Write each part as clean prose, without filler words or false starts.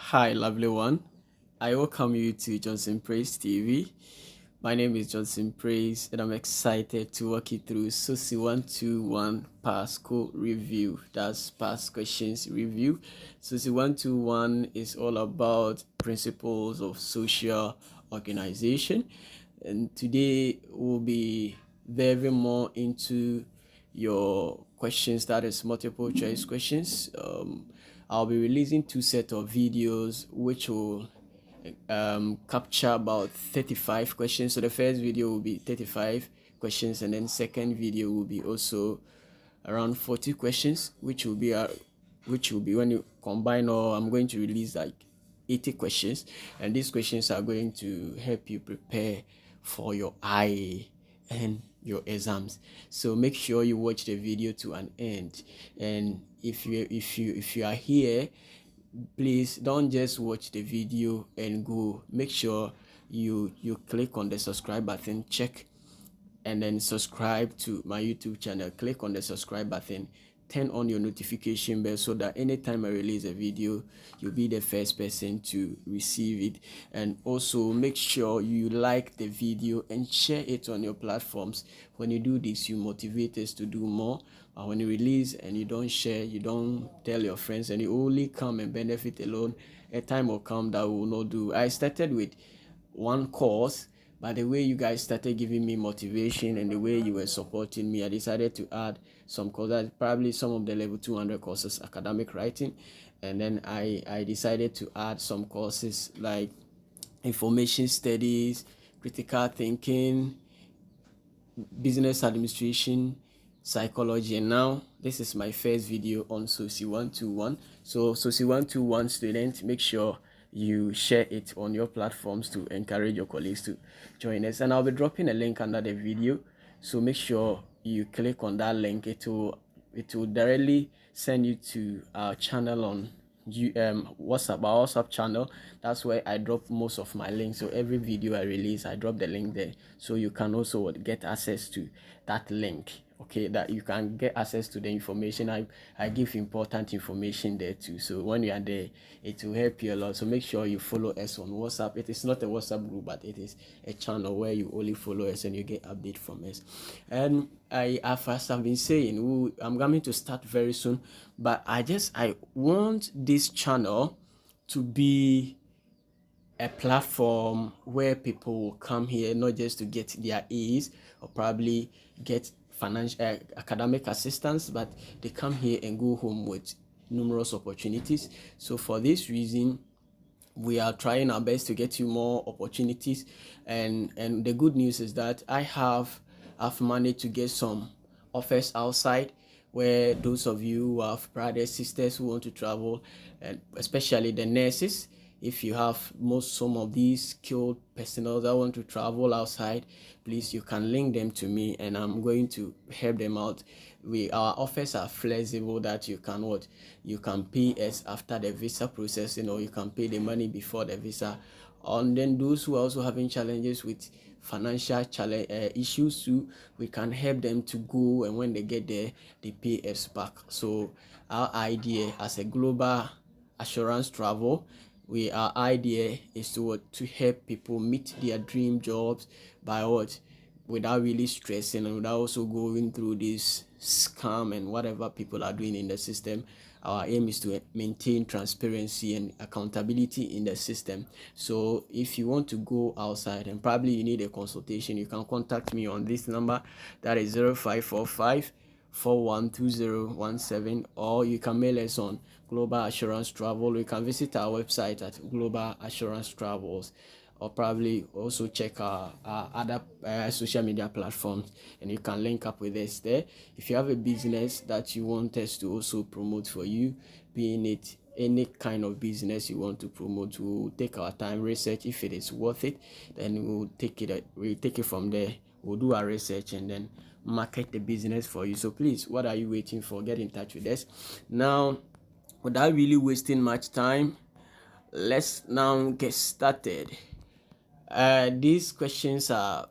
Hi, lovely one. I welcome you to Johnson Praize TV. My name is Johnson Praize, and I'm excited to walk you through Soci 121 Pasco review. That's past questions review. Soci 121 is all about principles of social organization, and today we'll be delving more into your questions, that is multiple choice questions. I'll be releasing two sets of videos which will capture about 35 questions. So the first video will be 35 questions, and then second video will be also around 40 questions, which will be when you combine all, I'm going to release like 80 questions, and these questions are going to help you prepare for your IA and your exams. So make sure you watch the video to an end. And if you are here, please don't just watch the video and go. Make sure you click on the subscribe button, check, and then subscribe to my YouTube channel. Click on the subscribe button, turn on your notification bell so that anytime I release a video, you'll be the first person to receive it. And also make sure you like the video and share it on your platforms. When you do this, you motivate us to do more. But when you release and you don't share, you don't tell your friends, and you only come and benefit alone, a time will come that will not do. I started with one course, but the way you guys started giving me motivation and the way you were supporting me, I decided to add some courses, probably some of the level 200 courses, academic writing. And then I decided to add some courses like information studies, critical thinking, business administration, psychology. And now this is my first video on Soci 121. So Soci 121 students, make sure you share it on your platforms to encourage your colleagues to join us, and I'll be dropping a link under the video, so make sure you click on that link. It will directly send you to our channel on WhatsApp, our WhatsApp channel. That's where I drop most of my links. So every video I release, I drop the link there, so you can also get access to that link. Okay, that you can get access to the information. I give important information there too, so when you are there, it will help you a lot. So make sure you follow us on WhatsApp. It is not a WhatsApp group, but it is a channel where you only follow us and you get update from us. And as I've been saying, I'm going to start very soon, but I want this channel to be a platform where people will come here not just to get their A's or probably get financial academic assistance, but they come here and go home with numerous opportunities. So for this reason, we are trying our best to get you more opportunities, and the good news is that I've managed to get some offers outside, where those of you who have brothers, sisters who want to travel, and especially the nurses, if you have some of these skilled personnel that want to travel outside, please, you can link them to me and I'm going to help them out. Our offers are flexible, that you can pay us after the visa processing, or you can pay the money before the visa. And then those who are also having challenges with financial issues too, we can help them to go, and when they get there, they pay us back. So our idea as a global assurance travel, our idea is to help people meet their dream jobs by without really stressing, and without also going through this scam and whatever people are doing in the system. Our aim is to maintain transparency and accountability in the system. So if you want to go outside and probably you need a consultation, you can contact me on this number, that is 0545 412017, or you can mail us on Global Assurance Travel. You can visit our website at Global Assurance Travels, or probably also check our other social media platforms, and you can link up with us there. If you have a business that you want us to also promote for you, being it any kind of business you want to promote, we'll take our time, research. If it is worth it, then we'll take it from there. We'll do our research and then market the business for you. So please, what are you waiting for? Get in touch with us now. Without really wasting much time, let's now get started. These questions are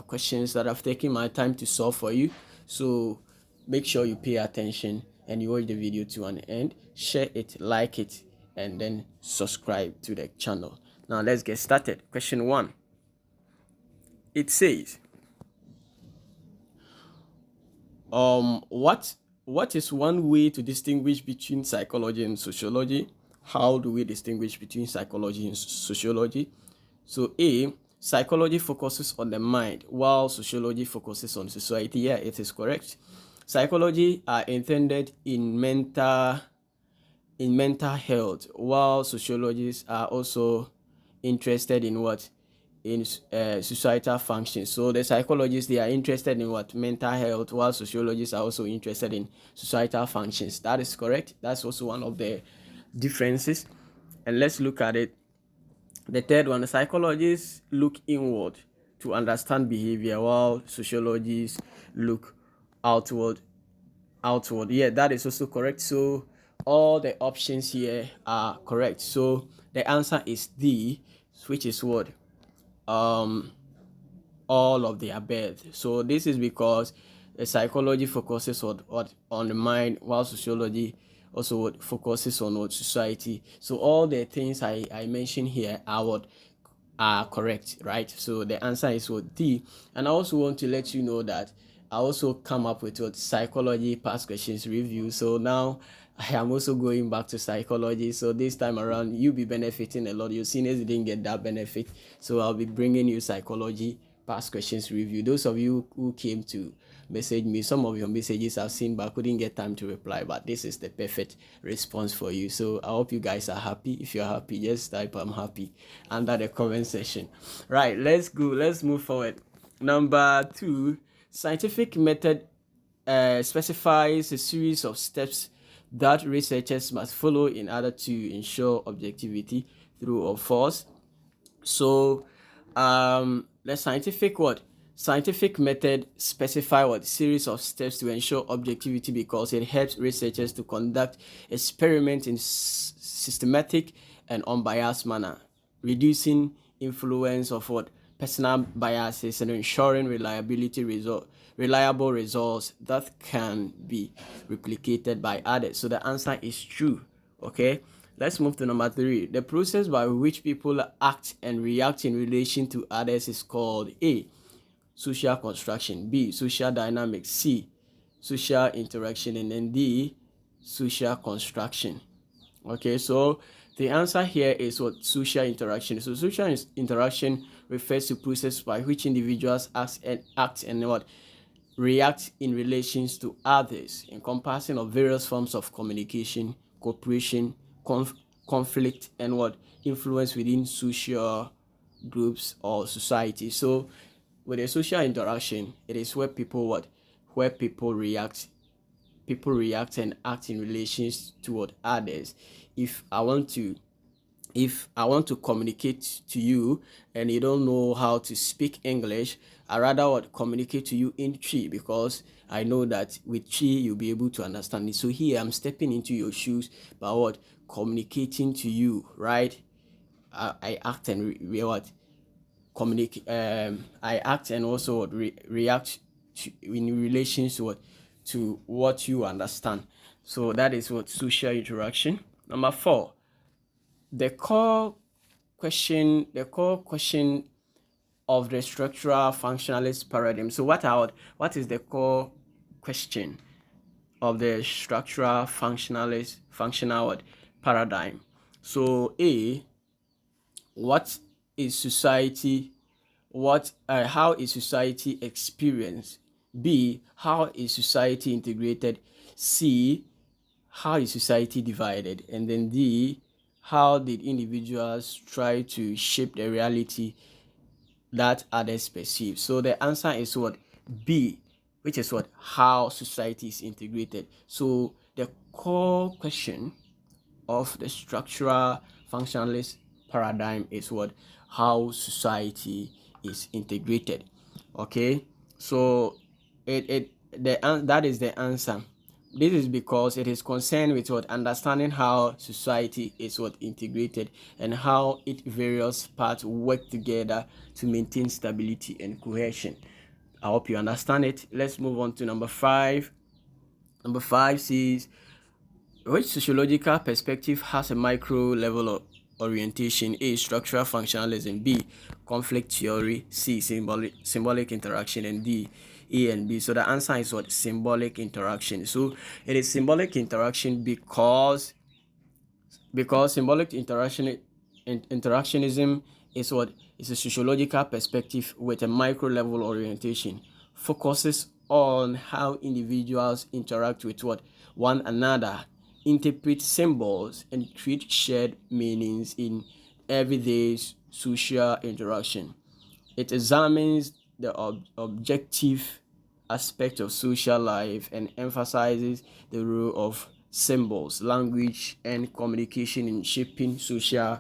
questions that I've taken my time to solve for you, so make sure you pay attention and you watch the video to an end. Share it, like it, and then subscribe to the channel. Now let's get started. Question 1. It says, what is one way to distinguish between psychology and sociology? How do we distinguish between psychology and sociology? So A, psychology focuses on the mind while sociology focuses on society. Yeah, it is correct. Psychology are intended in mental health, while sociologists are also interested in what? In societal functions. So the psychologists, they are interested in what? Mental health, while sociologists are also interested in societal functions. That is correct. That's also one of the differences. And let's look at it. The third one, the psychologists look inward to understand behavior, while sociologists look outward. Yeah, that is also correct. So all the options here are correct. So the answer is D, which is what? All of the above. So this is because the psychology focuses on the mind, while sociology also focuses on what? Society. So all the things I mentioned here are what? Are correct, right? So the answer is what? D. And I also want to let you know that I also come up with what? Psychology past questions review. So now I am also going back to psychology. So this time around, you'll be benefiting a lot. Your seniors didn't get that benefit. So I'll be bringing you psychology past questions review. Those of you who came to message me, some of your messages I've seen but I couldn't get time to reply, but this is the perfect response for you. So I hope you guys are happy. If you're happy, just type I'm happy under the comment section. Right, let's move forward. Number 2, scientific method specifies a series of steps that researchers must follow in order to ensure objectivity, true or false. So the scientific method specify what? Series of steps to ensure objectivity, because it helps researchers to conduct experiments in systematic and unbiased manner, reducing influence of what? Personal biases, and ensuring reliable results that can be replicated by others. So the answer is true. Okay, let's move to number 3. The process by which people act and react in relation to others is called A, social construction, B, social dynamics, C, social interaction, and then D, social construction. Okay, so the answer here is what? Social interaction. So social interaction refers to process by which individuals act and what? React in relations to others, encompassing of various forms of communication, cooperation, conflict, and what? Influence within social groups or society. So with a social interaction, it is where people what? Where people react and act in relations toward others. If I want to communicate to you and you don't know how to speak English, I rather would communicate to you in Chi, because I know that with Chi you'll be able to understand it. So here I'm stepping into your shoes by what? Communicating to you, right? I act and communicate. I act and also react in relation to what you understand. So that is what social interaction. Number 4, the core question of the structural functionalist paradigm. So what is the core question of the structural functional paradigm? So A, what is society how is society experienced? B, how is society integrated? C, how is society divided? And then D, how did individuals try to shape the reality that others perceive? So the answer is what? B, which is what? How society is integrated. So the core question of the structural functionalist paradigm is what? How society is integrated. Okay, so that is the answer. This is because it is concerned with what? Understanding how society is what? Integrated, and how its various parts work together to maintain stability and cohesion. I hope you understand it. Let's move on to number 5. Number 5 says, Which sociological perspective has a micro level of orientation? A. Structural functionalism. B. Conflict theory. C. Symbolic interaction. And D. A and B. So the answer is what? Symbolic interaction. So it is symbolic interaction because symbolic interactionism is what is a sociological perspective with a micro level orientation, focuses on how individuals interact with what one another, interpret symbols, and create shared meanings in everyday social interaction. It examines the objective aspect of social life and emphasizes the role of symbols, language, and communication in shaping social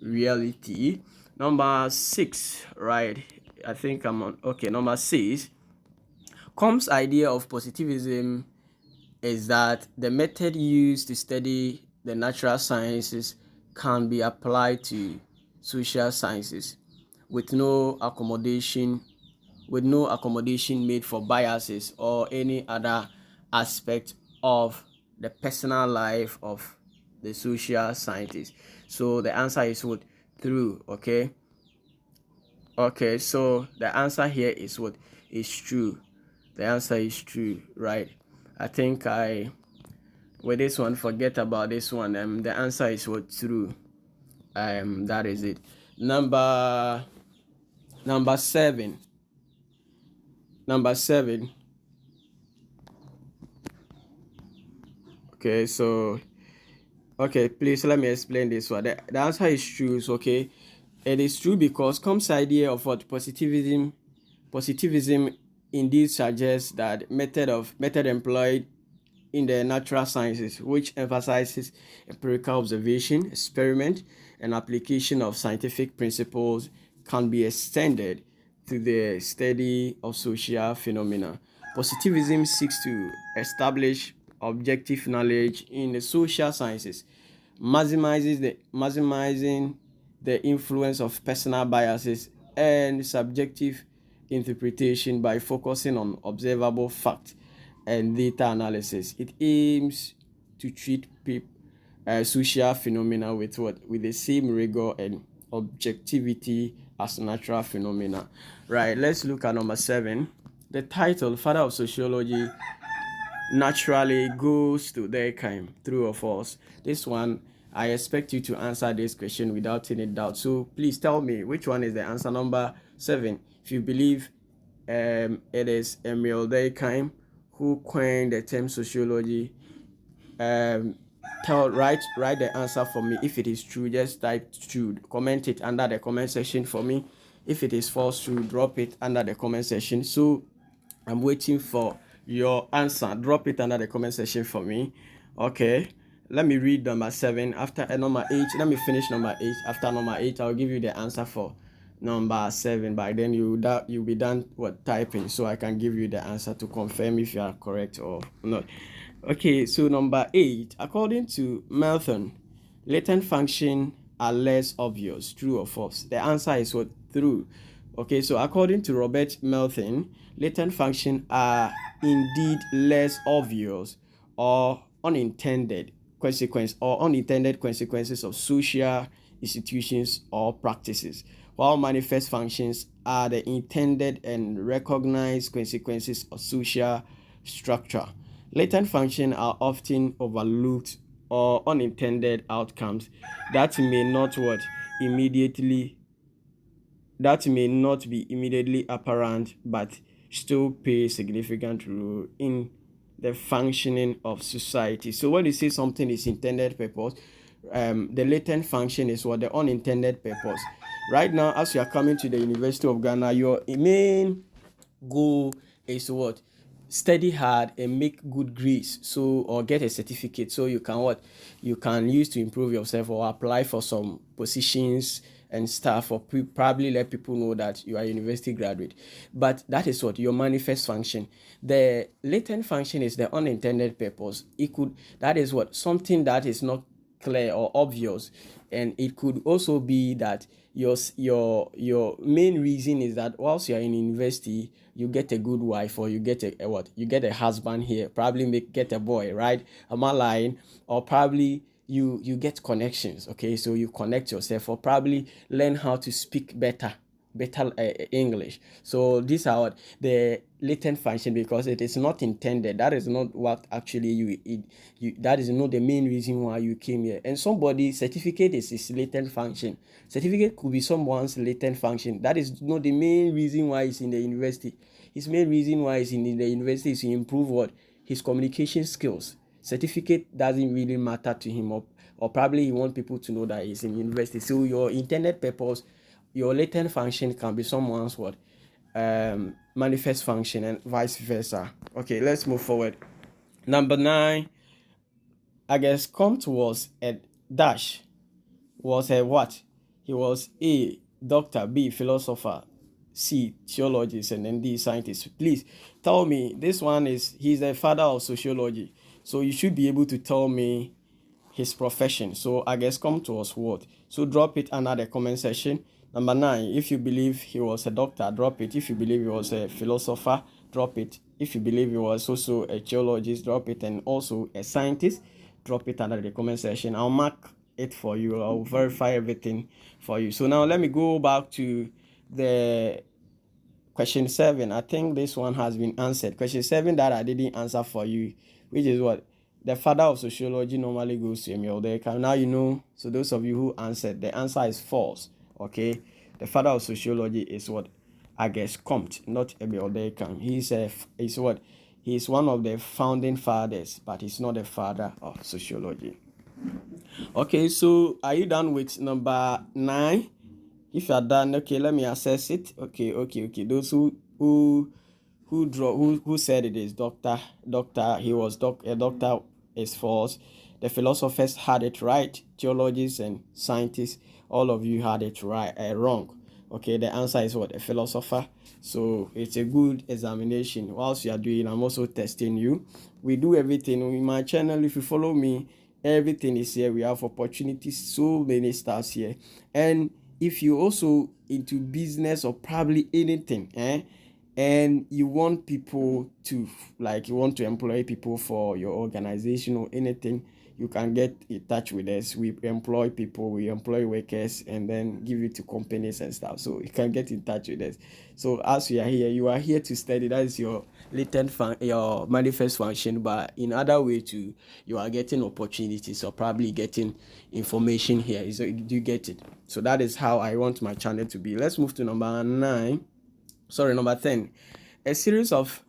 reality. Number six, right? I think I'm on. Okay, number six. Combs' idea of positivism is that the method used to study the natural sciences can be applied to social sciences with no accommodation made for biases or any other aspect of the personal life of the social scientist. So the answer is what? True. Okay, so the answer here is what? Is true. The answer is true, right? I think with this one, forget about this one. The answer is what? True. That is it. Number seven. Number seven. Okay, so please let me explain this one. The answer is true. So, okay, it is true because Combs' idea of what positivism indeed suggests that method employed in the natural sciences, which emphasizes empirical observation, experiment, and application of scientific principles, can be extended to the study of social phenomena. Positivism seeks to establish objective knowledge in the social sciences, maximizing the influence of personal biases and subjective interpretation by focusing on observable fact and data analysis. It aims to treat social phenomena with the same rigor and objectivity as natural phenomena. Right, let's look at number seven. The title, Father of Sociology, naturally goes to Durkheim. True or false? This one, I expect you to answer this question without any doubt. So please tell me which one is the answer. Number seven. If you believe it is Emil Durkheim who coined the term sociology, write the answer for me. If it is true, just type true, comment it under the comment section for me. If it is false, true, drop it under the comment section. So I'm waiting for your answer. Drop it under the comment section for me. Okay, let me read number seven. After number eight, let me finish number eight. After number eight, I'll give you the answer for number seven. By then you'll be done typing, so I can give you the answer to confirm if you are correct or not. Okay, so number eight, according to Melton, latent function are less obvious. True or false? The answer is what? True. Okay, so according to Robert Melton, latent function are indeed less obvious or unintended consequences of social institutions or practices, while manifest functions are the intended and recognized consequences of social structure. Latent functions are often overlooked or unintended outcomes that may not be immediately apparent but still play a significant role in the functioning of society. So when you say something is intended purpose, the latent function is what? The unintended purpose. Right now, as you are coming to the University of Ghana, your main goal is what? Study hard and make good grades, or get a certificate so you can use to improve yourself or apply for some positions and stuff, or probably let people know that you are a university graduate. But that is what your manifest function. The latent function is the unintended purpose. That is what? Something that is not clear or obvious. And it could also be that your main reason is that whilst you're in university, you get a good wife, or you get a what, you get a husband here, probably get a boy, right? Am I lying? Or probably you get connections, okay? So you connect yourself, or probably learn how to speak better English. So these are what the latent function, because it is not intended. That is not what actually you that is not the main reason why you came here. And somebody certificate is his latent function. Certificate could be someone's latent function. That is not the main reason why he's in the university. His main reason why he's in the university is to improve what, his communication skills. Certificate doesn't really matter to him, or probably he want people to know that he's in university. So your intended purpose, your latent function can be someone's what, manifest function, and vice versa. Okay, let's move forward. Number 9, I guess Comte was a dash, was a what? He was A, doctor, B, philosopher, C, theologist, and then D, scientist. Please tell me, this one is, he's the father of sociology. So you should be able to tell me his profession. So I guess Comte was what? So drop it under the comment section. Number 9, if you believe he was a doctor, drop it. If you believe he was a philosopher, drop it. If you believe he was also a geologist, drop it. And also a scientist, drop it under the comment section. I'll mark it for you. I'll verify everything for you. So now let me go back to the question 7. I think this one has been answered. Question 7 that I didn't answer for you, which is what? The father of sociology normally goes to Emil Durkheim. Now you know. So those of you who answered, the answer is false. Okay, the father of sociology is what? I guess Comte, not Emil Durkheim. He's what? He's one of the founding fathers, but he's not the father of sociology. Okay, so are you done with number 9? If you are done, okay, let me assess it. Okay. Those who said it is doctor, he was a doctor is false. The philosophers had it right. Theologists and scientists, all of you had it right, wrong. Okay, the answer is what? A philosopher. So it's a good examination. Whilst you are doing, I'm also testing you. We do everything in my channel. If you follow me, everything is here. We have opportunities, so many stars here. And if you also into business or probably anything, and you want people to, like, you want to employ people for your organization or anything, you can get in touch with us. We employ people, we employ workers, and then give it to companies and stuff. So you can get in touch with us. So as you are here to study. That is your your manifest function. But in other way too, you are getting opportunities or probably getting information here. So do you get it? So that is how I want my channel to be. Let's move to number 10. A series of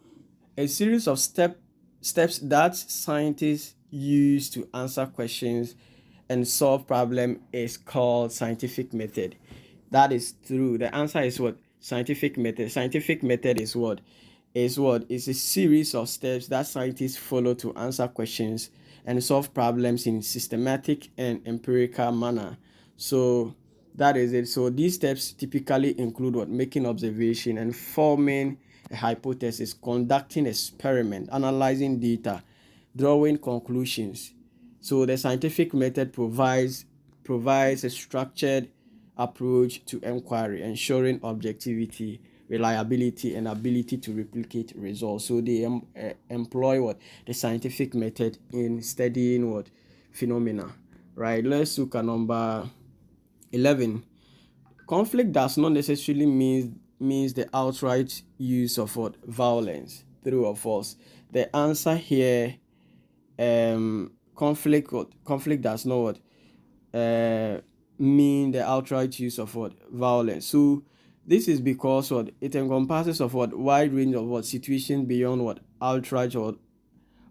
steps that scientists use to answer questions and solve problem is called scientific method. That is true. The answer is what? Scientific method. Scientific method is what? Is a series of steps that scientists follow to answer questions and solve problems in systematic and empirical manner. So that is it. So these steps typically include what? Making observation and forming a hypothesis, conducting experiment, analyzing data, drawing conclusions. So the scientific method provides a structured approach to inquiry, ensuring objectivity, reliability, and ability to replicate results. So they employ what? The scientific method in studying what? Phenomena. Right. Let's look at number 11. Conflict does not necessarily means the outright use of what? Violence. True or false? The answer here, conflict does not what? Mean the outright use of what? Violence. So this is because what? It encompasses of what? Wide range of what? Situations beyond what? Outright or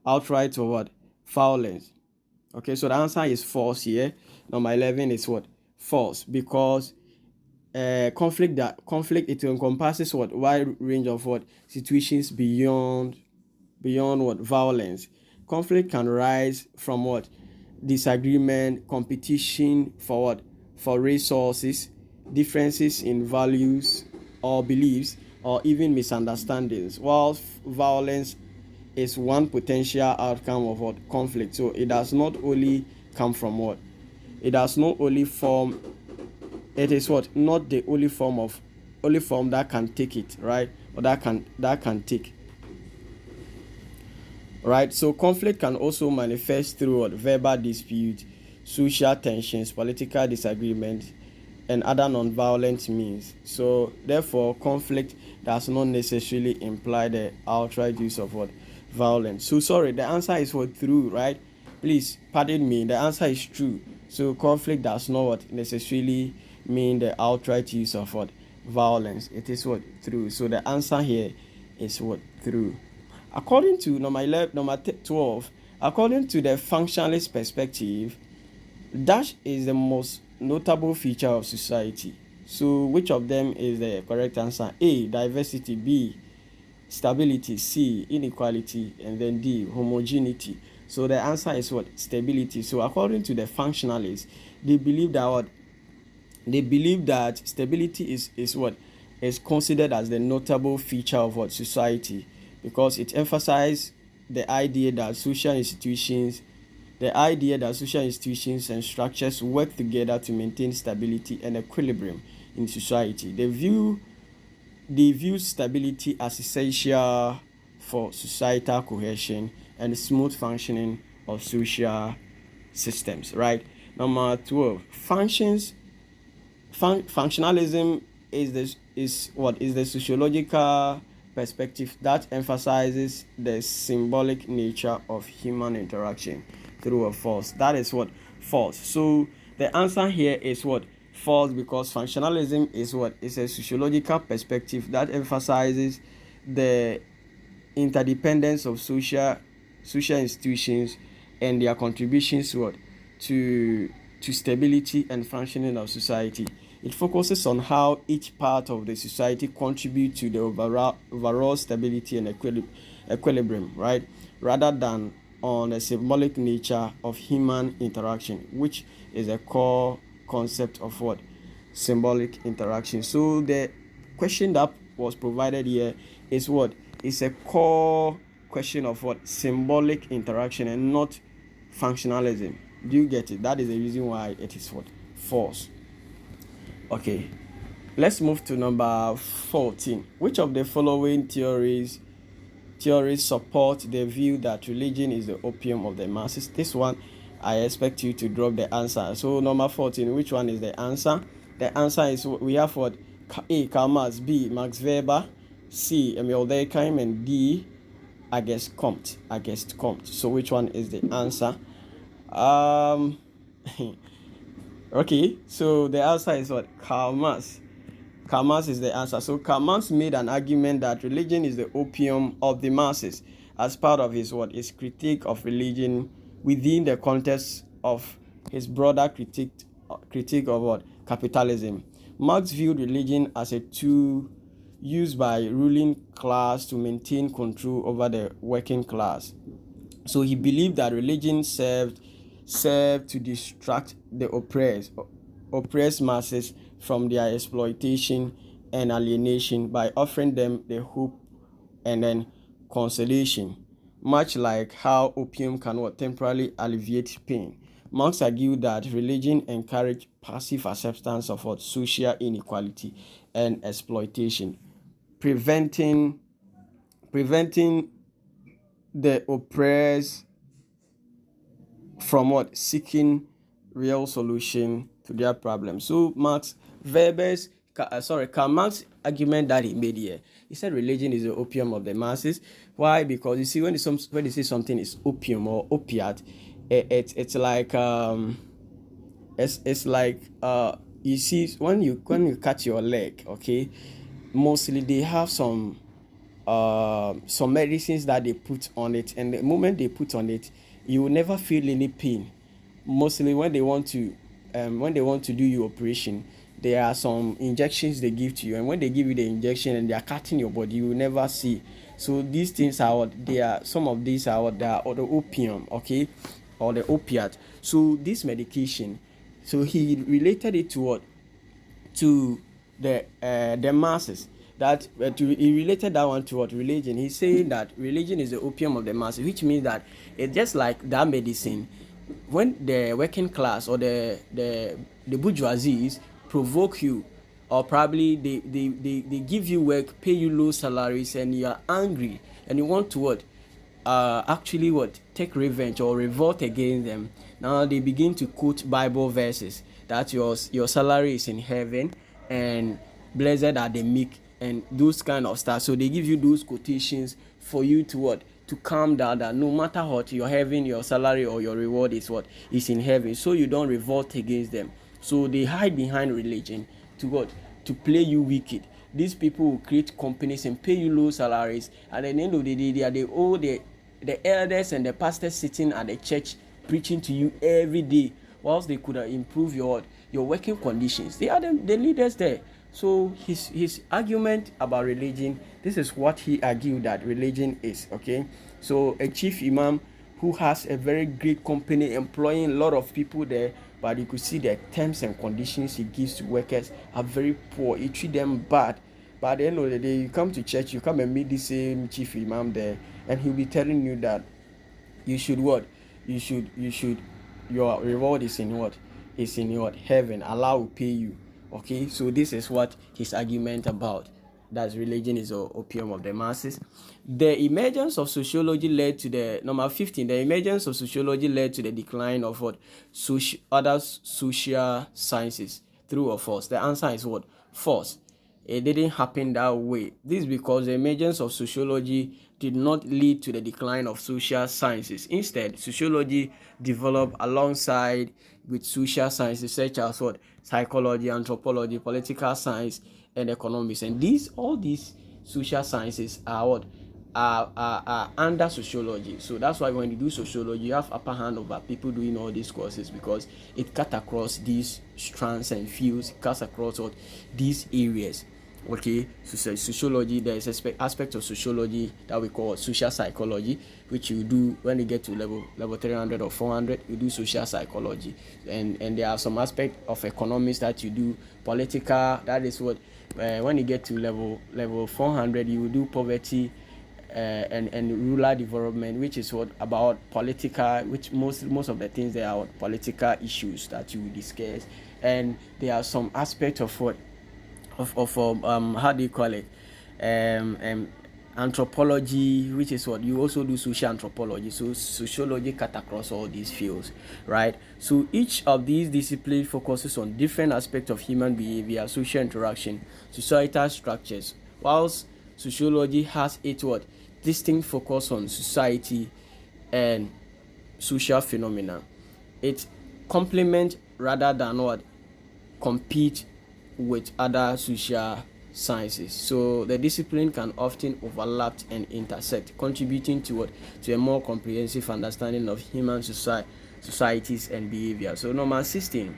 what? Violence. Okay, so the answer is false here. Number 11 is what? False, because conflict it encompasses what? Wide range of what? Situations beyond what? Violence. Conflict can rise from what? Disagreement, competition for what? For resources, differences in values or beliefs, or even misunderstandings. While violence is one potential outcome of what? Conflict. So it does not only come from what? it does not only form, it is what, not the only form that can take it, right? Or that can take, right? So conflict can also manifest through what, verbal dispute, social tensions, political disagreement, and other non-violent means. So therefore, conflict does not necessarily imply the outright use of what, violence. So sorry, the answer is what, true, right? Please pardon me. The answer is true. So conflict does not what, necessarily mean the outright use of what, violence. It is what, true. So the answer here is what, true. According to number 12, according to the functionalist perspective, dash is the most notable feature of society. So which of them is the correct answer? A, diversity; B, stability; C, inequality; and then D, homogeneity. So the answer is what? Stability. So according to the functionalists, they believe that what? They believe that stability is what? Is considered as the notable feature of what? Society, because it emphasizes the idea that social institutions and structures work together to maintain stability and equilibrium in society. They view stability as essential for societal cohesion and smooth functioning of social systems, right? Number 12, functionalism is the sociological perspective that emphasizes the symbolic nature of human interaction. True or false? That is what, false. So the answer here is what, false, because functionalism is what, is a sociological perspective that emphasizes the interdependence of social institutions and their contributions to what, to stability and functioning of society. It focuses on how each part of the society contributes to the overall stability and equilibrium, right? Rather than on the symbolic nature of human interaction, which is a core concept of what? Symbolic interaction. So the question that was provided here is what? Is a core question of what? Symbolic interaction, and not functionalism. Do you get it? That is the reason why it is what? False. Okay, let's move to number 14. Which of the following theories support the view that religion is the opium of the masses? This one, I expect you to drop the answer. So number 14, which one is the answer? The answer is, we have what? A, Karl Marx; B, Max Weber; C, Emil Durkheim; and D, Auguste Comte. So which one is the answer? Okay, so the answer is what? Karl Marx. Karl Marx is the answer. So Karl Marx made an argument that religion is the opium of the masses as part of his what? His critique of religion within the context of his broader critique of what? Capitalism. Marx viewed religion as a tool used by ruling class to maintain control over the working class. So he believed that religion served to distract the oppressed masses from their exploitation and alienation by offering them the hope and then consolation, much like how opium can temporarily alleviate pain. Marx argued that religion encouraged passive acceptance of social inequality and exploitation, preventing the oppressed from seeking real solution to their problem. So Karl Marx argument that he made here, he said religion is the opium of the masses. Why? Because you see, when they say something is opium or opiate, it's like you see, when you cut your leg, okay, mostly they have some medicines that they put on it, and the moment they put on it, you will never feel any pain. Mostly when they want to do your operation, there are some injections they give to you, and when they give you the injection and they are cutting your body, you will never see. So these things are what they are. Some of these are what they are, or the opium, okay, or the opiate. So this medication, so he related it to what? To the masses. That he related that one to what? Religion. He's saying that religion is the opium of the masses, which means that it's just like that medicine. when the working class or the bourgeoisies provoke you, or probably they give you work, pay you low salaries, and you are angry and you want to what, actually what, take revenge or revolt against them. Now they begin to quote Bible verses that your salary is in heaven, and blessed are the meek, and those kind of stuff. So they give you those quotations for you to what, to calm down, that no matter what, you're having your salary or your reward is what, is in heaven, so you don't revolt against them. So they hide behind religion to what, to play you wicked. These people will create companies and pay you low salaries. At the end of the day, they are the elders and the pastors sitting at the church preaching to you every day, whilst they could improve your working conditions. They are the leaders there. So his argument about religion, this is what he argued that religion is. Okay, so a chief imam who has a very great company employing a lot of people there, but you could see the terms and conditions he gives to workers are very poor. He treats them bad. But at the end of the day, you come to church, you come and meet the same chief imam there, and he'll be telling you that you should what, you should your reward is in what, is in what, heaven. Allah will pay you. Okay, so this is what his argument about, that religion is the opium of the masses. The emergence of sociology led to the number 15. The emergence of sociology led to the decline of what, other social sciences. True or false? The answer is what? False. It didn't happen that way. This is because the emergence of sociology did not lead to the decline of social sciences. Instead, sociology developed alongside with social sciences such as what, psychology, anthropology, political science, and economics. And all these social sciences are what, are under sociology. So that's why when you do sociology, you have upper hand over people doing all these courses, because it cuts across these strands and fields, it cuts across what, these areas. Okay, so sociology, there is an aspect of sociology that we call social psychology, which you do when you get to level 300 or 400. You do social psychology, and there are some aspect of economics that you do. Political, that is what, when you get to level 400, you will do poverty, and rural development, which is what, about political, which most of the things there are political issues that you will discuss. And there are some aspect of what, of how do you call it, anthropology, which is what, you also do social anthropology. So sociology cut across all these fields, right? So each of these disciplines focuses on different aspects of human behavior, social interaction, societal structures, whilst sociology has its what, distinct focus on society and social phenomena. It complement rather than what, compete with other social sciences. So the discipline can often overlap and intersect, contributing to what, to a more comprehensive understanding of human societies and behavior. So number 16,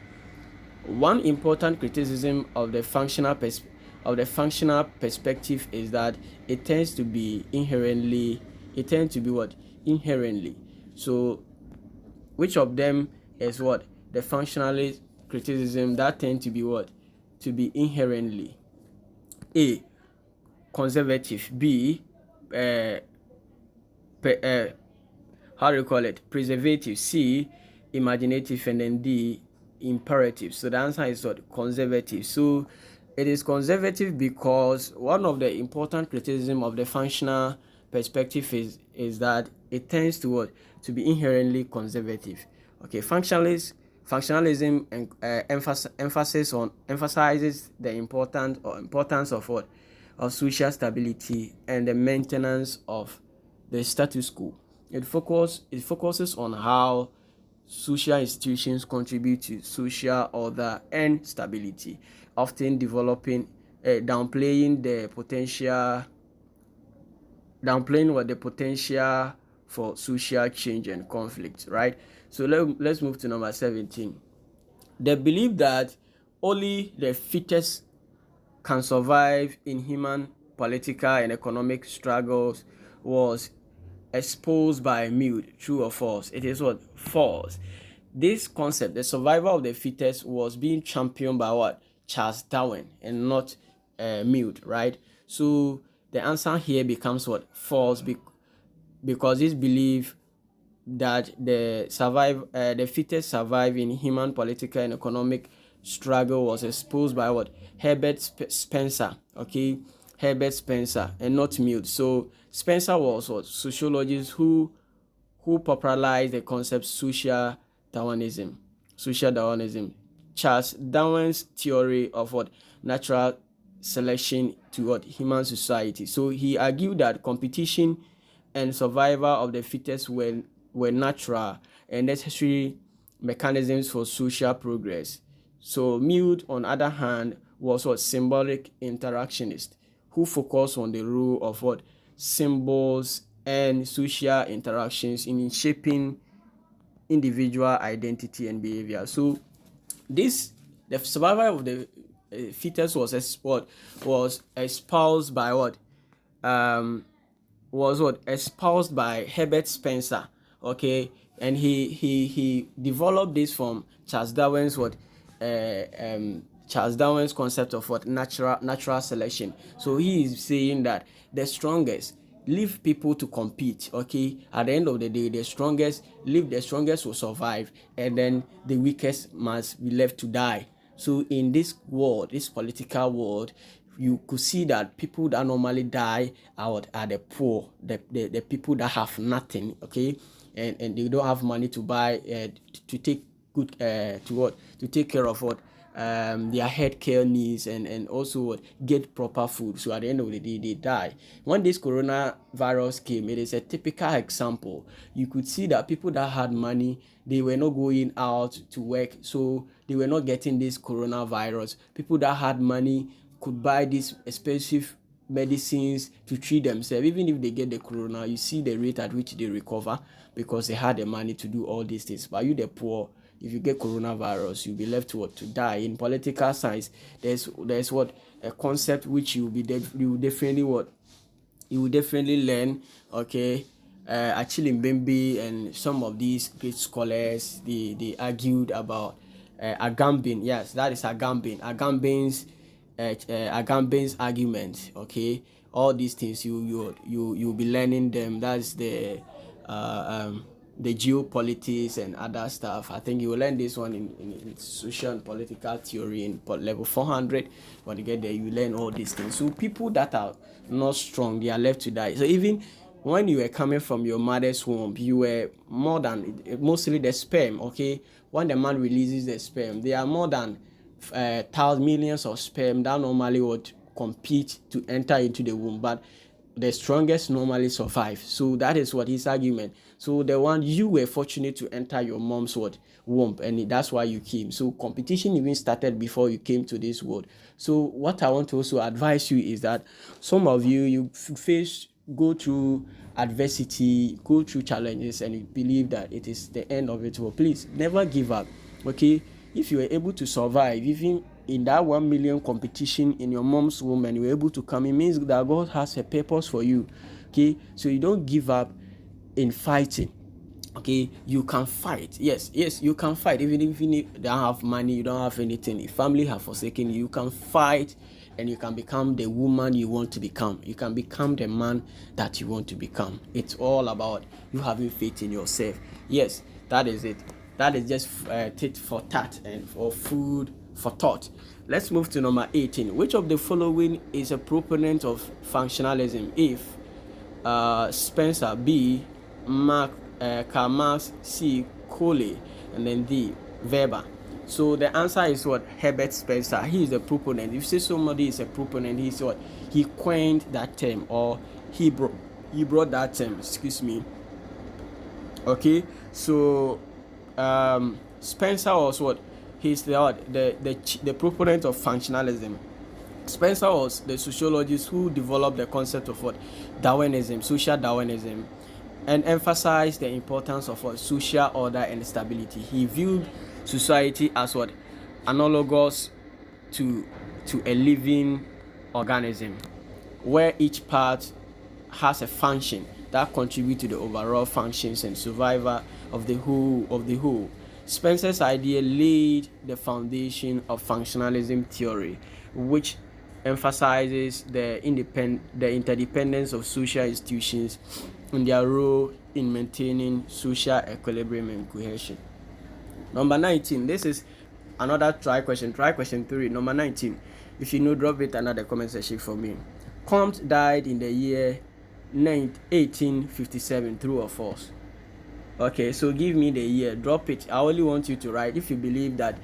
one important criticism of the functional perspective is that it tends to be what, inherently. So which of them is what, the functionalist criticism that tend to be what, to be inherently? A, conservative. B, how do you call it, preservative. C, imaginative. And then D, imperative. So the answer is what, conservative. So it is conservative because one of the important criticism of the functional perspective is that it tends to what, to be inherently conservative. Okay, functionalism and emphasizes the importance of what, of social stability and the maintenance of the status quo. It focuses on how social institutions contribute to social order and stability, often downplaying what, the potential for social change and conflict, right? So let's move to number 17. The belief that only the fittest can survive in human political and economic struggles was exposed by Mill. True or false? It is what? False. This concept, the survival of the fittest, was being championed by what? Charles Darwin, and not Mill, right? So the answer here becomes what? False, because this belief that the fittest survive in human political and economic struggle was exposed by what? Herbert Spencer, okay? Herbert Spencer, and not Mill. So Spencer was what? Sociologist who popularized the concept Darwinism. Social Darwinism. Charles Darwin's theory of what? Natural selection to what? Human society. So he argued that competition and survival of the fittest were natural and necessary mechanisms for social progress. So Mill, on the other hand, was what? Symbolic interactionist who focused on the role of what? Symbols and social interactions in shaping individual identity and behavior. So this the survival of the fittest was espoused by what? Was what? Espoused by Herbert Spencer. Okay, and he developed this from Charles Darwin's what? Charles Darwin's concept of what? Natural selection. So he is saying that the strongest leave people to compete. Okay, at the end of the day, the strongest will survive, and then the weakest must be left to die. So in this world, this political world, you could see that people that normally die are the poor, the people that have nothing. Okay, and they don't have money to buy to take good to take care of what their health care needs, and also what? Get proper food. So at the end of the day, they die. When this coronavirus came, it is a typical example. You could see that people that had money, they were not going out to work, so they were not getting this coronavirus. People that had money could buy these expensive medicines to treat themselves. Even if they get the corona, you see the rate at which they recover because they had the money to do all these things. But you, the poor, if you get coronavirus, you'll be left to die. In political science, there's what? A concept which you will definitely learn. Okay, Achille Mbembe and some of these great scholars, they argued about Agambin. Yes, that is Agamben's argument. Okay, all these things you'll be learning them. That's the geopolitics and other stuff. I think you will learn this one in social and political theory in level 400. When you get there, you learn all these things. So people that are not strong, they are left to die. So even when you were coming from your mother's womb, you were more than mostly the sperm. Okay, when the man releases the sperm, there are more than millions of sperm that normally would compete to enter into the womb, but the strongest normally survive. So that is what his argument. So the one you were fortunate to enter your mom's womb, and that's why you came. So competition even started before you came to this world. So what I want to also advise you is that some of you go through adversity, go through challenges, and you believe that it is the end of it. Well, please never give up. Okay, if you were able to survive even in that 1 million competition in your mom's womb and you were able to come, it means that God has a purpose for you. Okay, so you don't give up in fighting. Okay, you can fight. Yes, you can fight. Even if you don't have money, you don't have anything, if family have forsaken you, you can fight, and you can become the woman you want to become. You can become the man that you want to become. It's all about you having faith in yourself. Yes, that is it. That is just tit for tat and for food for thought. Let's move to number 18. Which of the following is a proponent of functionalism? If Spencer, B, Karl Marx, C, Cole, and then D, Weber. So the answer is what? Herbert Spencer. He is a proponent. If you say somebody is a proponent, he's what? He coined that term, or he brought that term. Excuse me. Okay, so Spencer was what? He's the proponent of functionalism. Spencer was the sociologist who developed the concept of what? Darwinism, social Darwinism, and emphasized the importance of what? Social order and stability. He viewed society as what? Analogous to a living organism, where each part has a function that contribute to the overall functions and survival of the whole. Spencer's idea laid the foundation of functionalism theory, which emphasizes the interdependence of social institutions in their role in maintaining social equilibrium and cohesion. Number 19, this is another try question 3. Number 19, if you know, drop it another comment section for me. Comte died in the year 1857, true or false? Okay, so give me the year, drop it. I only want you to write. If you believe that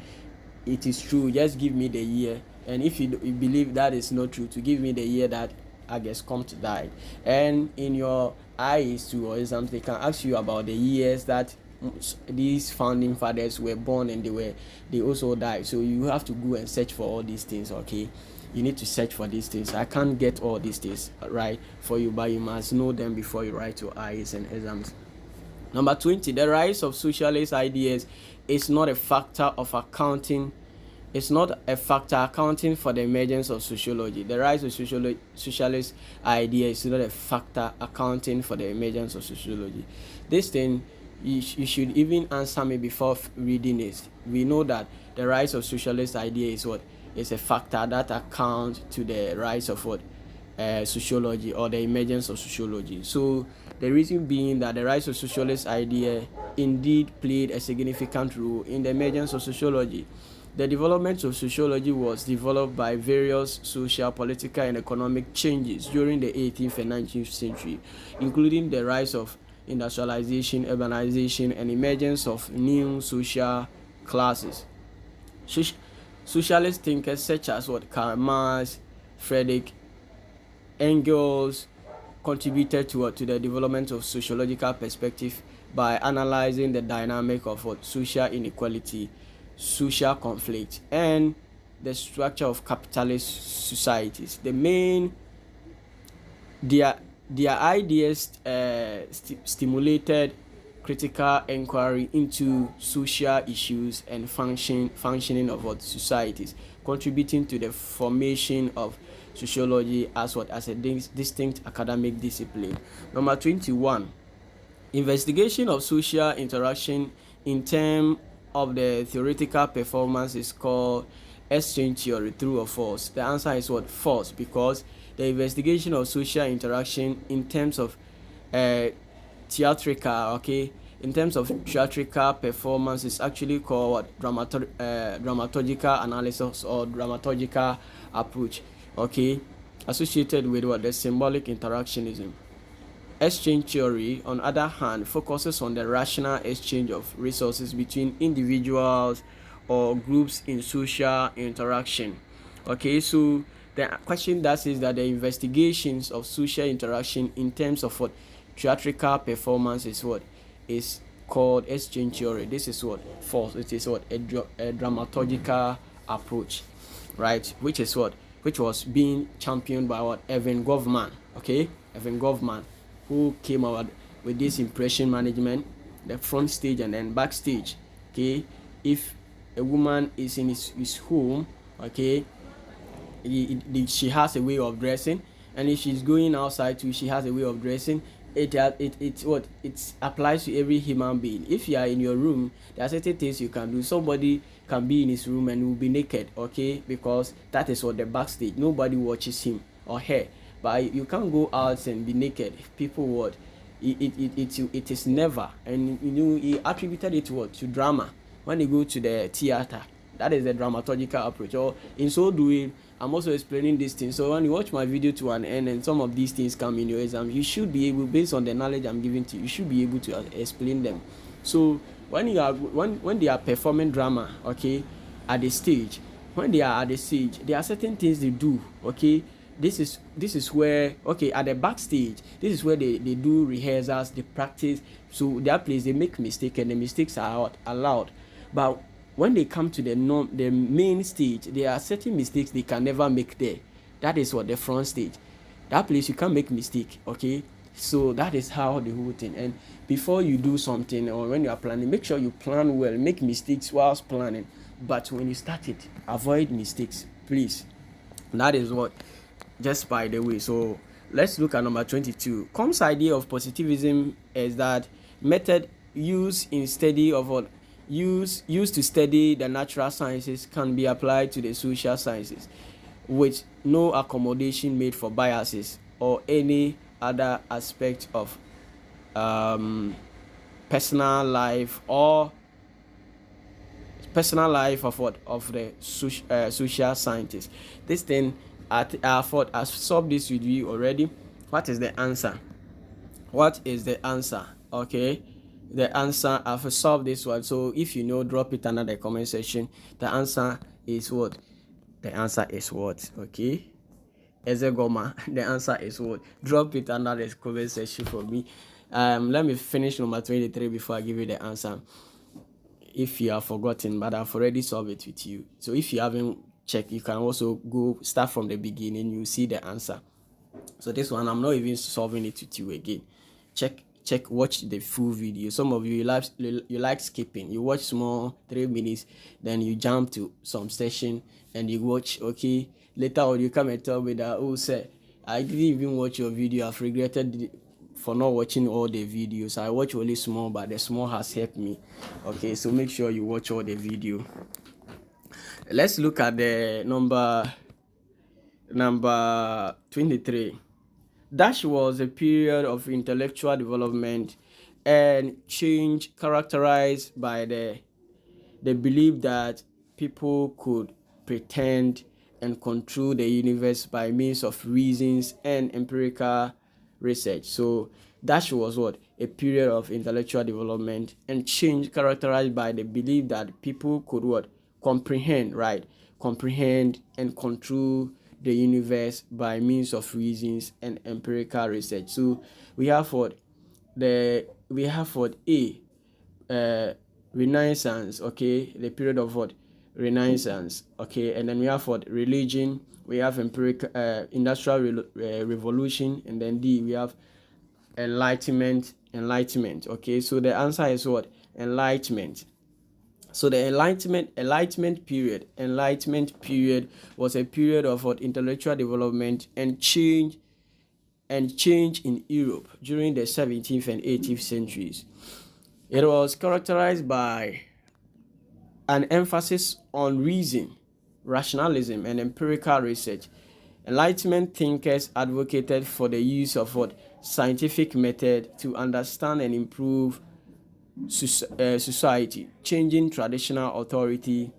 it is true, just give me the year, and if you believe that is not true, to give me the year that I guess Comte died. And in your IS2 or exams, they can ask you about the years that these founding fathers were born and they also died. So you have to go and search for all these things. Okay, you need to search for these things. I can't get all these things right for you, but you must know them before you write your IS and exams. Number 20, the rise of socialist ideas is not a factor of accounting. It's not a factor accounting for the emergence of sociology. The rise of socialist ideas is not a factor accounting for the emergence of sociology. This thing, you should even answer me before reading it. We know that the rise of socialist idea is what? Is a factor that accounts to the rise of what? Sociology, or the emergence of sociology. So the reason being that the rise of socialist idea indeed played a significant role in the emergence of sociology. The development of sociology was developed by various social, political, and economic changes during the 18th and 19th century, including the rise of industrialization, urbanization, and emergence of new social classes. Socialist thinkers such as Karl Marx, Friedrich Engels contributed to the development of sociological perspective by analyzing the dynamic of social inequality, social conflict, and the structure of capitalist societies. Their ideas stimulated critical inquiry into social issues and functioning of societies, contributing to the formation of sociology as a distinct academic discipline. Number 21, investigation of social interaction in terms of the theoretical performance is called exchange theory, true or false? The answer is false, because the investigation of social interaction in terms of theatrical performance is actually called dramaturgical analysis or dramaturgical approach, associated with the symbolic interactionism. Exchange theory, on the other hand, focuses on the rational exchange of resources between individuals or groups in social interaction. So the question that says that the investigations of social interaction in terms of theatrical performance is called exchange theory. This is false. It is a dramaturgical approach, right? Which was being championed by Evan Goffman. Evan Goffman, who came out with this impression management, the front stage and then backstage. If a woman is in his home, she has a way of dressing, and if she's going outside too, she has a way of dressing. It applies to every human being. If you are in your room, there are certain things you can do. Somebody can be in his room and will be naked, because that is the backstage. Nobody watches him or her, but you can't go out and be naked. People it is never. And he attributed it to drama. When you go to the theater, that is the dramaturgical approach. Or in so doing, I'm also explaining these things. So when you watch my video to an end and some of these things come in your exam, you should be able, based on the knowledge I'm giving to you, you should be able to explain them. So when they are performing drama, at the stage, when they are at the stage, there are certain things they do. This is where at the backstage, this is where they do rehearsals, they practice. So that place they make mistakes, and the mistakes are allowed. But when they come to the main stage, there are certain mistakes they can never make there. That is the front stage. That place you can't make mistake. So that is how the whole thing. And before you do something, or when you are planning, make sure you plan well. Make mistakes whilst planning, but when you start it, avoid mistakes, please. That is just by the way. So let's look at number 22. Comte's idea of positivism is that method used to study the natural sciences can be applied to the social sciences, with no accommodation made for biases or any other aspect of personal life or personal life of what of the social scientist. This thing I thought I've solved this with you already. What is the answer? What is the answer? Okay, the answer, I've solved this one. So if you know, drop it under the comment section. The answer is what? The answer is what? Okay, Ezegoma. The answer is what? Drop it under the comment section for me. Let me finish number 23 before I give you the answer. If you have forgotten, but I've already solved it with you. So if you haven't checked, you can also go start from the beginning. You see the answer. So this one, I'm not even solving it with you again. Watch the full video. Some of you like skipping. You watch small 3 minutes, then you jump to some session and you watch. Okay, later on you come and tell me that, oh sir, I didn't even watch your video. I've regretted for not watching all the videos. I watch only small, but the small has helped me. Okay, so make sure you watch all the video. Let's look at the number 23. That was a period of intellectual development and change characterized by the belief that people could pretend and control the universe by means of reasons and empirical research. So that was what? A period of intellectual development and change characterized by the belief that people could what? Comprehend and control the universe by means of reasons and empirical research. So we have what? Renaissance, okay, the period of what? Renaissance, okay, and then we have what? Religion, we have empirical industrial revolution, and then we have enlightenment, okay. So the answer is what? Enlightenment. So the enlightenment period was a period of what? Intellectual development and change in Europe during the 17th and 18th centuries. It was characterized by an emphasis on reason, rationalism, and empirical research. Enlightenment thinkers advocated for the use of what? Scientific method to understand and improve society, changing traditional authority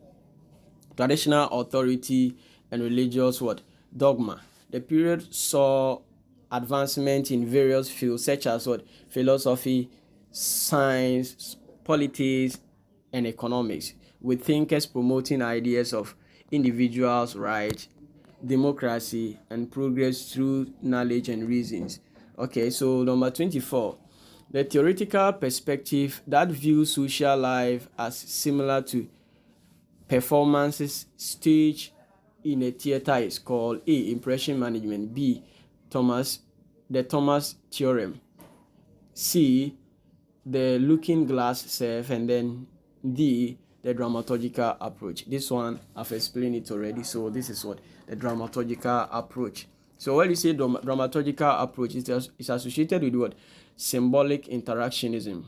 and religious what? Dogma. The period saw advancement in various fields such as what? Philosophy, science, politics, and economics, with thinkers promoting ideas of individuals' rights, democracy, and progress through knowledge and reasons. Okay, so number 24. The theoretical perspective that views social life as similar to performances staged in a theater is called A. Impression management, B. Thomas theorem, C. The looking glass self, and then D. The dramaturgical approach. This one I've explained it already, so this is what? The dramaturgical approach. So when you say dramaturgical approach, it's associated with what? Symbolic interactionism.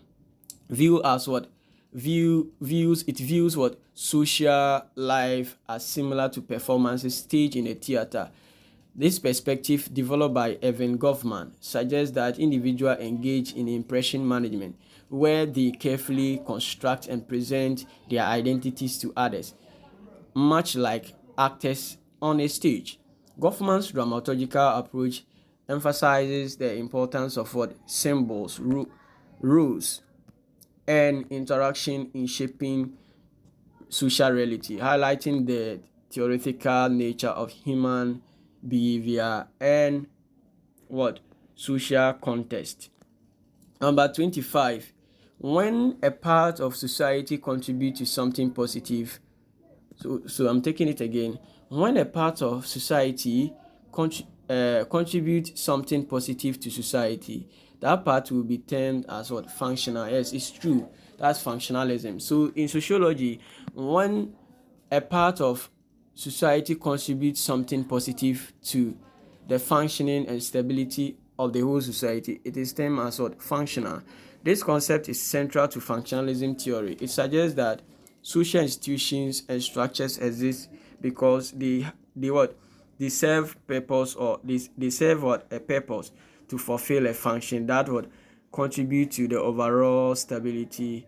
It views what? Social life as similar to performances staged in a theater. This perspective, developed by Evan Goffman, suggests that individuals engage in impression management, where they carefully construct and present their identities to others, much like actors on a stage. Goffman's dramaturgical approach emphasizes the importance of what? Symbols, rules, and interaction in shaping social reality, highlighting the theoretical nature of human behavior and what? Social context. Number 25. When a part of society contributes to something positive, so I'm taking it again. When a part of society contribute something positive to society, that part will be termed as what? Functional. Yes, it's true. That's functionalism. So in sociology, when a part of society contributes something positive to the functioning and stability of the whole society, it is termed as what? Functional. This concept is central to functionalism theory. It suggests that social institutions and structures exist because they what? They serve purpose, or they serve what? A purpose to fulfill a function that would contribute to the overall stability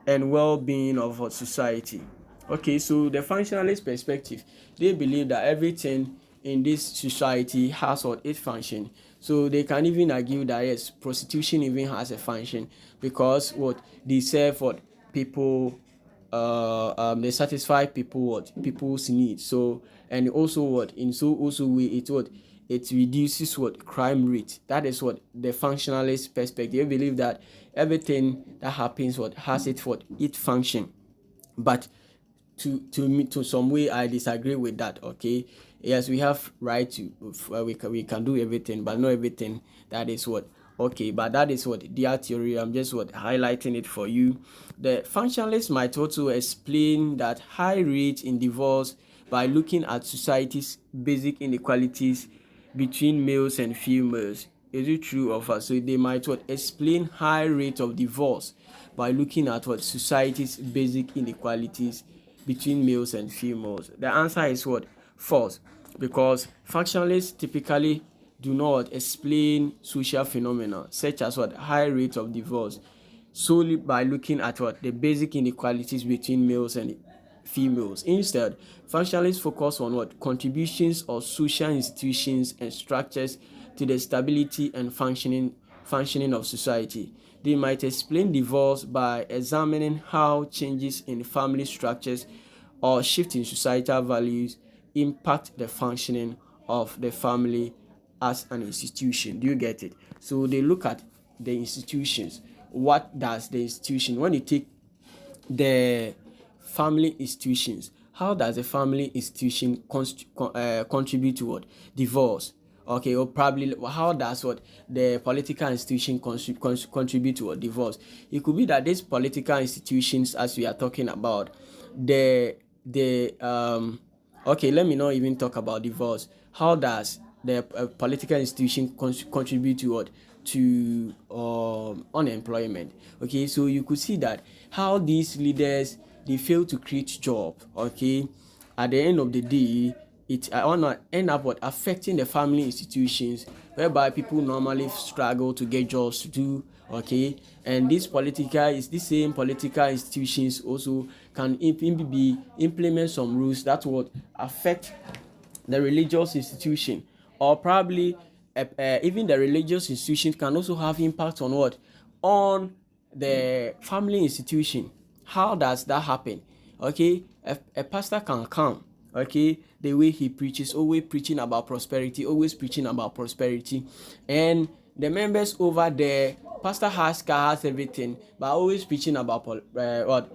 and well-being of a society. Okay, so the functionalist perspective, they believe that everything in this society has what it function. So they can even argue that yes, prostitution even has a function because what they serve what people they satisfy people's needs. So and also what in so also way it reduces what crime rate. That is what the functionalist perspective. They believe that everything that happens what has it function. But to some way I disagree with that. Okay, yes, we have right to we can do everything, but not everything. That is what okay, but that is what their theory. I'm just what highlighting it for you. The functionalists might also explain that high rate in divorce by looking at society's basic inequalities between males and females. Is it true or false? So they might what explain high rate of divorce by looking at what society's basic inequalities between males and females. The answer is what? False. Because functionalists typically do not explain social phenomena such as what high rate of divorce solely by looking at what the basic inequalities between males and females. Instead, functionalists focus on what contributions of social institutions and structures to the stability and functioning of society. They might explain divorce by examining how changes in family structures or shift in societal values impact the functioning of the family as an institution. Do you get it? So they look at the institutions. What does the institution, when you take the family institutions, how does a family institution contribute to what? Divorce. Okay, or probably how does what the political institution contribute to what? Divorce. It could be that these political institutions, as we are talking about, the okay, let me not even talk about divorce. How does the political institution contribute to what? To unemployment. Okay, so you could see that how these leaders, they fail to create job. Okay, at the end of the day, it wanna end up what affecting the family institutions, whereby people normally struggle to get jobs to do. Okay, and this same political institutions also can be implement some rules that would affect the religious institution, or probably even the religious institution can also have impact on what? On the family institution. How does that happen? Okay, a pastor can come, okay, the way he preaches, always preaching about prosperity, and the members over there, pastor has car, has everything, but always preaching about what,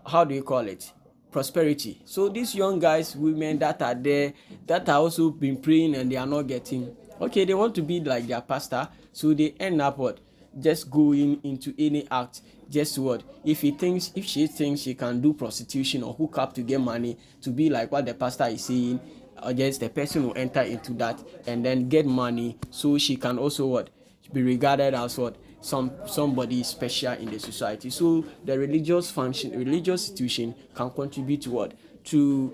how do you call it, prosperity. So these young guys, women that are there, that are also been praying and they are not getting, okay, they want to be like their pastor, so they end up what? Just going into any act, just what? If she thinks she can do prostitution or hook up to get money to be like what the pastor is saying, I guess the person will enter into that and then get money, so she can also what? Be regarded as what? Somebody special in the society. So the religious institution can contribute to what? To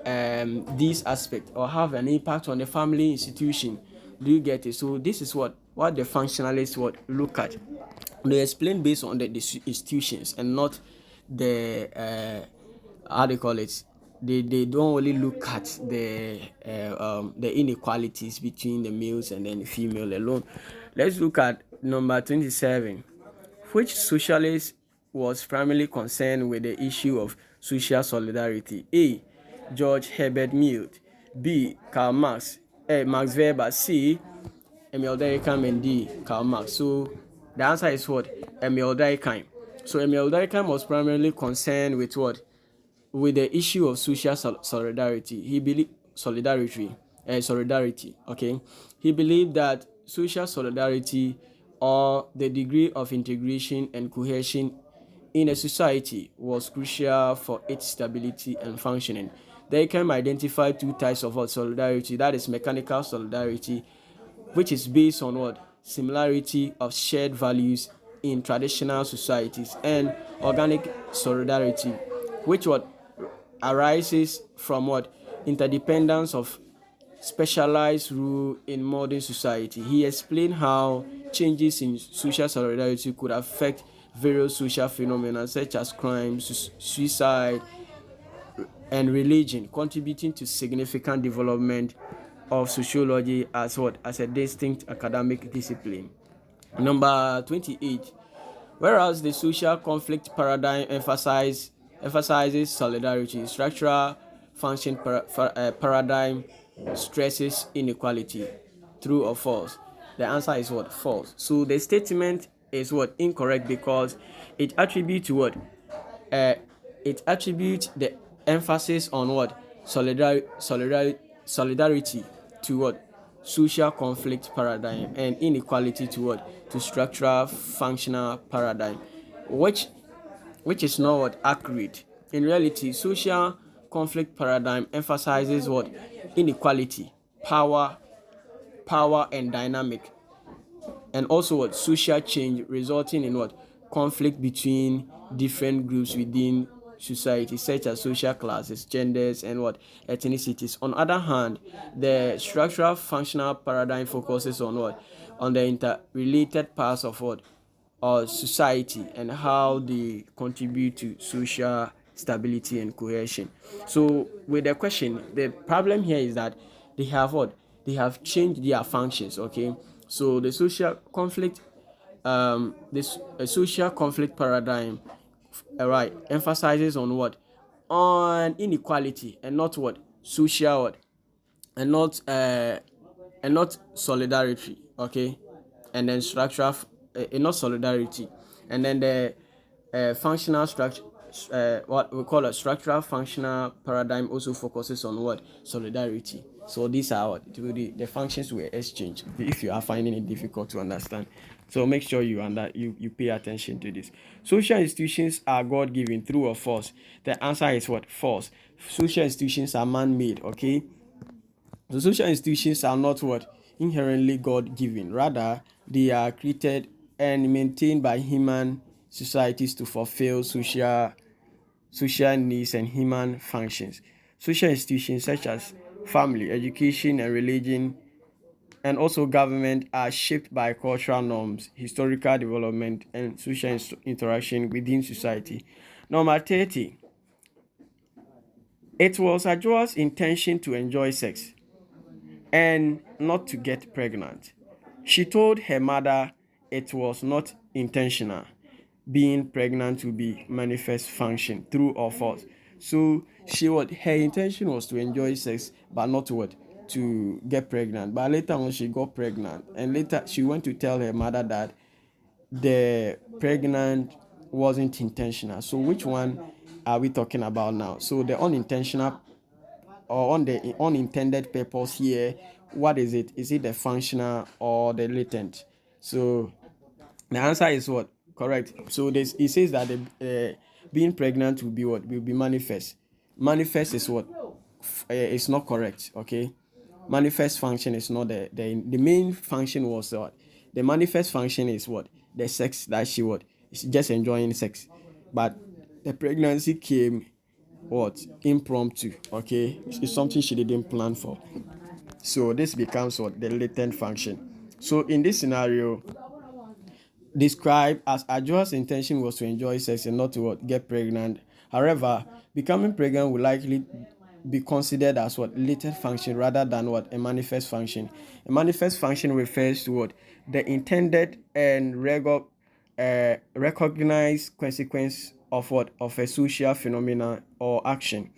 this aspect, or have an impact on the family institution. Do you get it? So this is what the functionalists would look at. They explain based on the institutions and not the how they call it. They don't really look at the inequalities between the males and then the female alone. Let's look at number 27. Which socialist was primarily concerned with the issue of social solidarity? A. George Herbert Mead. B. Karl Marx. Max Weber. C. Emil Durkheim. And D. Karl Marx. So the answer is what? Emil Durkheim. So Emil Durkheim was primarily concerned with what? With the issue of social solidarity. He believed solidarity. Okay, he believed that social solidarity, or the degree of integration and cohesion in a society, was crucial for its stability and functioning. They can identify two types of solidarity. That is mechanical solidarity, which is based on what? Similarity of shared values in traditional societies, and organic solidarity, which what? Arises from what? Interdependence of specialized rule in modern society. He explained how changes in social solidarity could affect various social phenomena such as crime, suicide, and religion, contributing to significant development of sociology as what as a distinct academic discipline. Number 28. Whereas the social conflict paradigm emphasizes solidarity, structural function paradigm stresses inequality. True or false? The answer is what? False. So the statement is what? Incorrect, because it attributes what? uh, it attributes the emphasis on what? Solidarity to what? Social conflict paradigm, and inequality to what? To structural functional paradigm, which is not what? Accurate. In reality, social conflict paradigm emphasizes what? Inequality, power and dynamic, and also what? Social change resulting in what? Conflict between different groups within society, such as social classes, genders, and what? Ethnicities. On other hand, the structural functional paradigm focuses on what? On the interrelated parts of what? Or society, and how they contribute to social stability and cohesion. So with the question, the problem here is that they have what? They have changed their functions. Okay, so the social conflict, this a social conflict paradigm, right, emphasizes on what? On inequality, and not what? Social what? And not solidarity. Okay, and then structural, not solidarity, and then the functional structure, what we call a structural functional paradigm, also focuses on what? Solidarity. So these are what the functions were exchanged, if you are finding it difficult to understand. So make sure you pay attention to this. Social institutions are God-given. True or false? The answer is what? False. Social institutions are man-made. Okay, the social institutions are not what? Inherently God-given. Rather, they are created and maintained by human societies to fulfill social needs and human functions. Social institutions such as family, education, and religion, and also government, are shaped by cultural norms, historical development, and social interaction within society. Number 30. It was Ajoa's intention to enjoy sex and not to get pregnant. She told her mother it was not intentional. Being pregnant to be manifest function. True or false? So her intention was to enjoy sex, but not what? To get pregnant. But later on she got pregnant, and later she went to tell her mother that the pregnant wasn't intentional. So which one are we talking about now? So the unintentional or on the unintended purpose here, what is it? Is it the functional or the latent? So the answer is what? Correct. So this it says that the being pregnant will be what? Will be manifest. Manifest is what? It's not correct. Okay, manifest function is not the main function was what? The manifest function is what? The sex that she what? She's just enjoying sex, but the pregnancy came what? Impromptu. Okay, it's something she didn't plan for. So this becomes what? The latent function. So in this scenario, described as Ajoa's intention was to enjoy sex and not to what? Get pregnant. However, becoming pregnant will likely be considered as what? Latent function rather than what? A manifest function. A manifest function refers to what? The intended and recognized consequence of what? Of a social phenomena or action.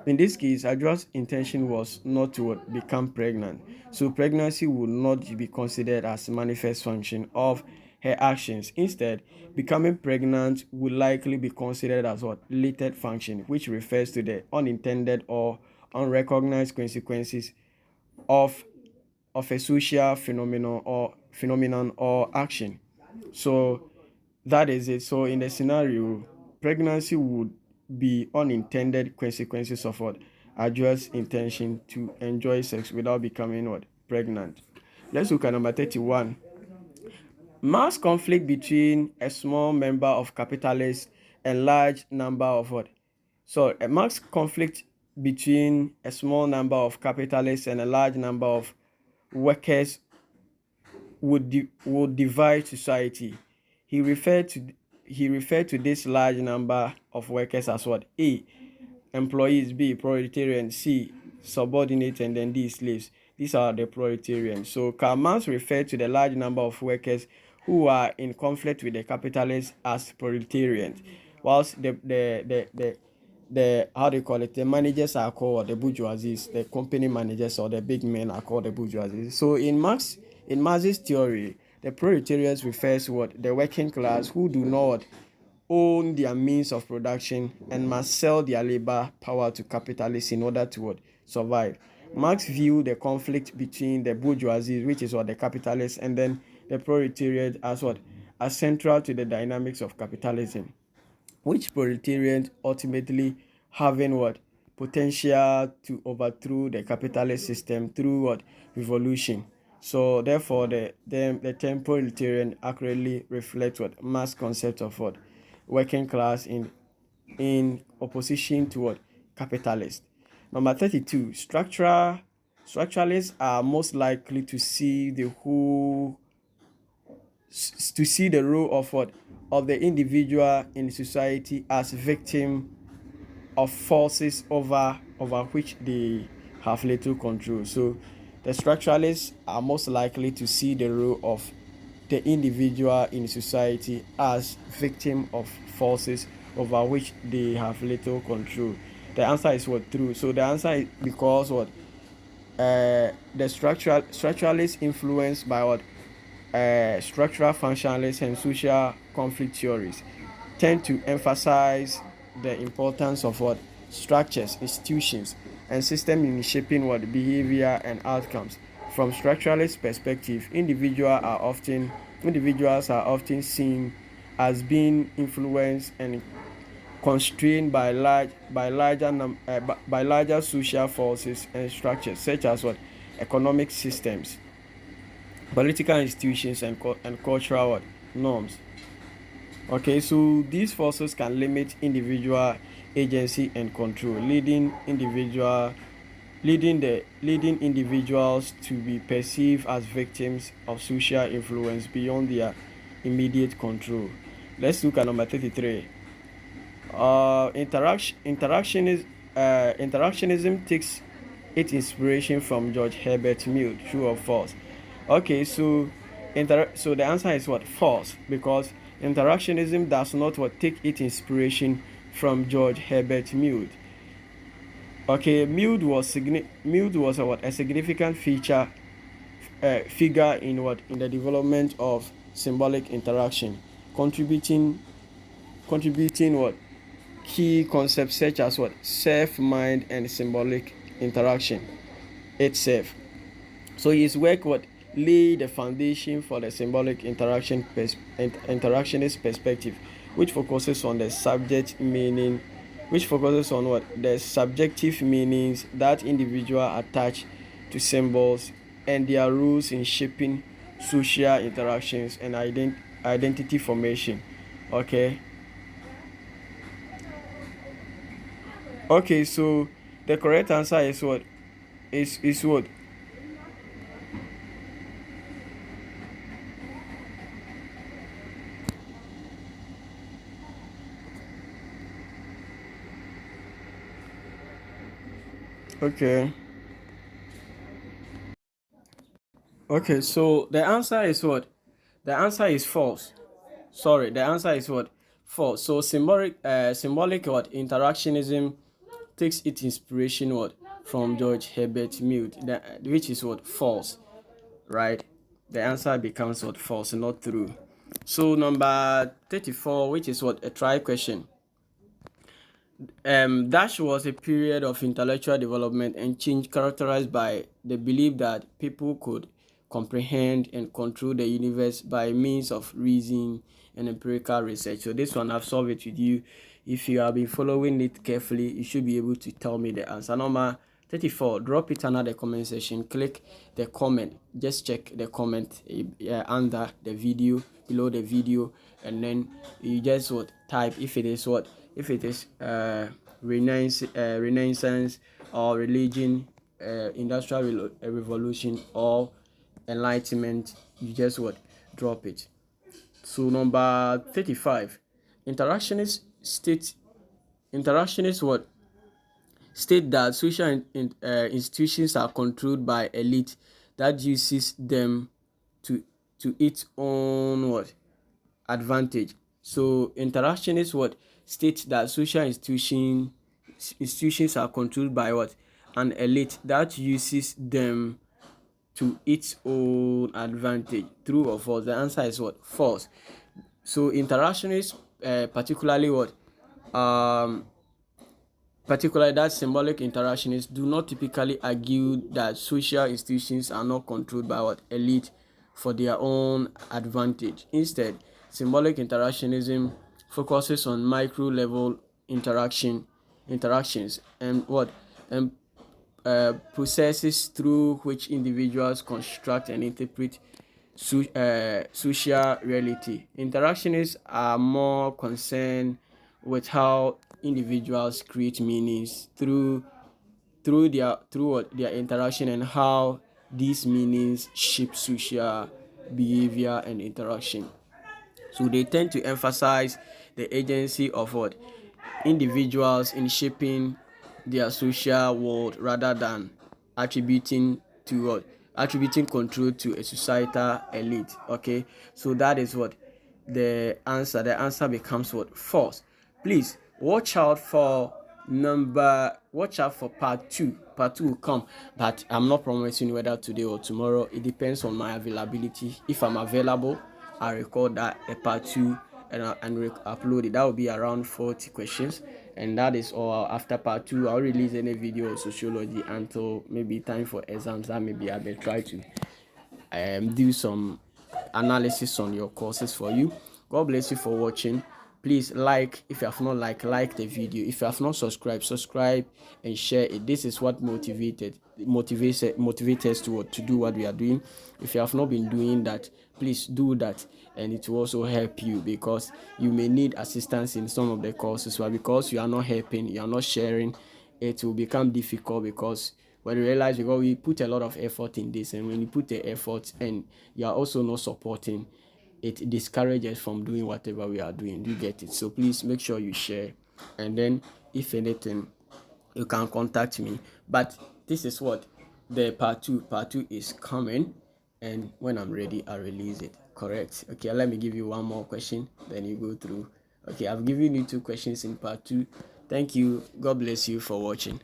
In this case, Ajoa's intention was not to what? Become pregnant. So pregnancy would not be considered as a manifest function of her actions. Instead, becoming pregnant would likely be considered as what? Latent function, which refers to the unintended or unrecognized consequences of a social phenomenon or action. So that is it. So in the scenario, pregnancy would be unintended consequences of what? Ajoa's intention to enjoy sex without becoming what? Pregnant. Let's look at number 31. Mass conflict between a small member of capitalists and large number of what? So a mass conflict between a small number of capitalists and a large number of workers would divide society. He referred to this large number of workers as what? A, employees; B, proletarian; C, subordinate; and then D, slaves. These are the proletarians. So Karl Marx referred to the large number of workers who are in conflict with the capitalists as proletarians, whilst the how they call it, the managers are called the bourgeoisie, the company managers or the big men are called the bourgeoisie. So in Marx's theory, the proletarians refers to what? The working class who do not own their means of production and must sell their labor power to capitalists in order to what? Survive. Marx viewed the conflict between the bourgeoisie, which is what? The capitalists, and then the proletariat as what? As central to the dynamics of capitalism, which proletariat ultimately having what? Potential to overthrow the capitalist system through what? Revolution. So therefore the term proletarian accurately reflects what? Mass concept of what? Working class in opposition to what? Capitalist. Number 32, structuralists are most likely to see the role of what? Of the individual in society as victim of forces over which they have little control. So the structuralists are most likely to see the role of the individual in society as victim of forces over which they have little control. The answer is what? True. So the answer is because what? The structuralists influenced by what? Structural functionalists and social conflict theories tend to emphasize the importance of what? Structures, institutions, and systems in shaping what? Behavior and outcomes. From structuralist perspective, individuals are often seen as being influenced and constrained by larger social forces and structures such as what? Economic systems, political institutions, and cultural what? Norms. Okay, so these forces can limit individual agency and control, leading individuals to be perceived as victims of social influence beyond their immediate control. Let's look at number 33. Interactionism takes its inspiration from George Herbert Mead. True or false? Okay, so the answer is what? False, because interactionism does not what? Take its inspiration from George Herbert Mead. Okay, Mead was a what? A significant figure in what? In the development of symbolic interaction, contributing what? Key concepts such as what? Self, mind, and symbolic interaction itself. So his work what? Lay the foundation for the symbolic interactionist perspective, which focuses on the subject meaning, which focuses on what? The subjective meanings that individuals attach to symbols and their roles in shaping social interactions and identity formation. Okay. Okay, so the correct answer is what? Is what? Okay. Okay, so the answer is what? The answer is false. Sorry, the answer is what? False. So symbolic what? Interactionism takes its inspiration what? From George Herbert Mead, which is what? False, right? The answer becomes what? False, not true. So number 34, which is what? A try question. Dash was a period of intellectual development and change characterized by the belief that people could comprehend and control the universe by means of reason and empirical research. So this one I've solved it with you. If you have been following it carefully, you should be able to tell me the answer. Number 34, drop it under the comment section. Click the comment. Just check the comment under the video, below the video, and then you just what? Type if it is what? If it is Renaissance or religion, industrial revolution or enlightenment, you just what? Drop it. So number 35, interactionist state interactionist what? State that social institutions are controlled by elite that uses them to its own what? Advantage. So interactionists what? State that social institutions are controlled by what? An elite that uses them to its own advantage. True or false? The answer is what? False. So interactionists, particularly what? Um, Particularly that symbolic interactionists do not typically argue that social institutions are not controlled by what? Elite for their own advantage. Instead, symbolic interactionism focuses on micro level interactions and what? And processes through which individuals construct and interpret social reality. Interactionists are more concerned with how individuals create meanings through their interaction and how these meanings shape social behavior and interaction. So they tend to emphasize the agency of what? Individuals in shaping their social world rather than attributing to what? Attributing control to a societal elite. Okay, so that is what the answer. The answer becomes what? False. Please watch out for part 2. Part 2 will come, but I'm not promising whether today or tomorrow. It depends on my availability. If I'm available, I record that a part 2 and upload it. That will be around 40 questions, and that is all. After part 2, I'll release any video on sociology until maybe time for exams. That maybe I may try to do some analysis on your courses for you. God bless you for watching. Please like, if you have not like the video. If you have not subscribe and share it. This is what motivates us to do what we are doing. If you have not been doing that, please do that, and it will also help you, because you may need assistance in some of the courses, but because you are not helping, you are not sharing, it will become difficult, because when you realize, because we put a lot of effort in this, and when you put the effort and you are also not supporting, it discourages from doing whatever we are doing. You get it? So please make sure you share, and then if anything, you can contact me. But this is what the part 2 is coming, and when I'm ready, I'll release it. Correct? Okay, let me give you one more question, then you go through. Okay, I've given you 2 questions in part 2. Thank you. God bless you for watching.